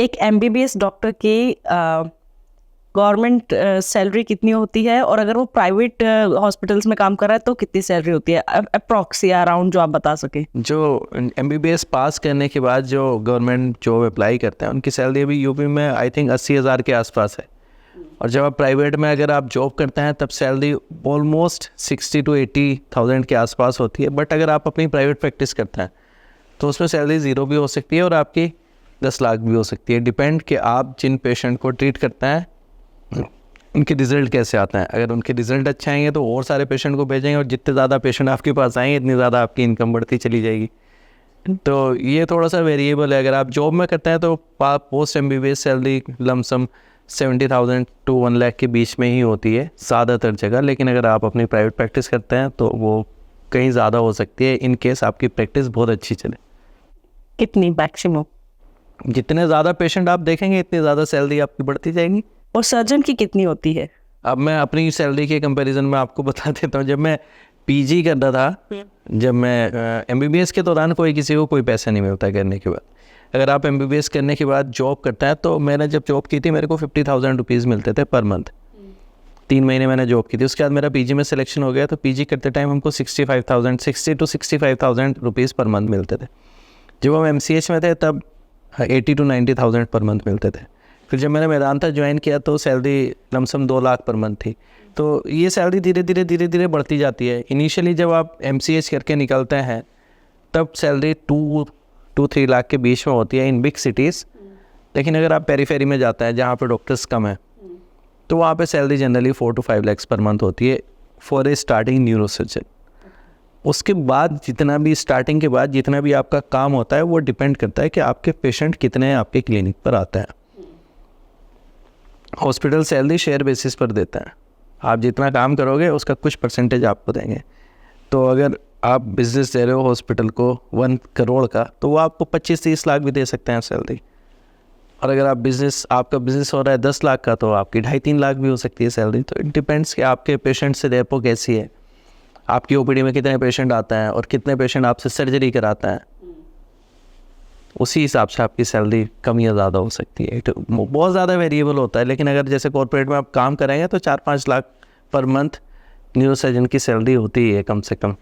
एक MBBS doctor की government salary कितनी होती है, और अगर वो प्राइवेट हॉस्पिटल्स में काम कर रहा है तो कितनी सैलरी होती है अप्रॉक्स या अराउंड, जो आप बता सके? जो एमबीबीएस पास करने के बाद जो गवर्नमेंट जॉब अप्लाई करते हैं उनकी सैलरी अभी यूपी में आई थिंक 80,000 के आसपास है। और जब आप प्राइवेट में अगर आप जॉब करते हैं तब सैलरी ऑलमोस्ट 60 to 80,000 के आसपास होती है। बट अगर आप अपनी प्राइवेट प्रैक्टिस करते हैं तो उसमें सैलरी ज़ीरो भी हो सकती है और आपकी 10 लाख भी हो सकती है। डिपेंड कि आप जिन पेशेंट को ट्रीट करते हैं उनके रिज़ल्ट कैसे आते हैं। अगर उनके रिज़ल्ट अच्छे आएंगे तो और सारे पेशेंट को भेजेंगे, और जितने ज़्यादा पेशेंट आपके पास आएंगे इतनी ज़्यादा आपकी इनकम बढ़ती चली जाएगी। तो ये थोड़ा सा वेरिएबल है। अगर आप जॉब में करते हैं तो post MBBS salary lump sum 70,000 to 1 lakh के बीच में ही होती है ज़्यादातर जगह। लेकिन अगर आप अपनी प्राइवेट प्रैक्टिस करते हैं तो वो कहीं ज़्यादा हो सकती है, इन केस आपकी प्रैक्टिस बहुत अच्छी चले। कितनी मैक्सिमम? जितने ज़्यादा पेशेंट आप देखेंगे इतनी ज़्यादा सैलरी आपकी बढ़ती जाएगी। और सर्जन की कितनी होती है? अब मैं अपनी सैलरी के कंपैरिजन में आपको बता देता हूँ। जब मैं पीजी कर रहा था, जब मैं एमबीबीएस के दौरान किसी को कोई पैसा नहीं मिलता करने के बाद। अगर आप एमबीबीएस करने के बाद जॉब करते हैं तो मैंने जब जॉब की थी मेरे को 50,000 रुपीज़ मिलते थे पर मंथ। 3 महीने मैंने जॉब की थी। उसके बाद मेरा पीजी में सिलेक्शन हो गया तो पीजी करते टाइम हमको 60 to 65,000 रुपीज़ पर मंथ मिलते थे। जब हम एमसीएच में थे तब 80 to 90,000 पर मंथ मिलते थे। फिर जब मैंने मेदांता ज्वाइन किया तो salary lump sum 2 lakh per month थी। तो ये सैलरी धीरे धीरे बढ़ती जाती है। इनिशियली जब आप एमसीएच करके निकलते हैं तब सैलरी 2 to 3 लाख के बीच में होती है इन बिग सिटीज़। लेकिन अगर आप पेरीफेरी में जाते हैं जहाँ पे डॉक्टर्स कम हैं तो वहाँ पे salary generally 4 to 5 lakh per month होती है फॉर ए स्टार्टिंग न्यूरोसर्जन। उसके बाद जितना भी स्टार्टिंग के बाद जितना भी आपका काम होता है वो डिपेंड करता है कि आपके पेशेंट कितने आपके क्लिनिक पर आते हैं। हॉस्पिटल सैलरी शेयर बेसिस पर देता है। आप जितना काम करोगे उसका कुछ परसेंटेज आपको देंगे। तो अगर आप बिज़नेस दे रहे हो हॉस्पिटल को 1 करोड़ का तो वो आपको 25-30 लाख भी दे सकते हैं सैलरी। और अगर आपका बिज़नेस हो रहा है 10 लाख का तो आपकी 2.5-3 लाख भी हो सकती है सैलरी। तो इट डिपेंड्स कि आपके पेशेंट से रेपो कैसी है, आपकी ओपीडी में कितने पेशेंट आते हैं और कितने पेशेंट आपसे सर्जरी कराते हैं। उसी हिसाब से आपकी सैलरी कम या ज़्यादा हो सकती है। तो बहुत ज़्यादा वेरिएबल होता है। लेकिन अगर जैसे कॉर्पोरेट में आप काम करेंगे तो 4-5 लाख पर मंथ न्यूरोसर्जन की सैलरी होती है कम से कम।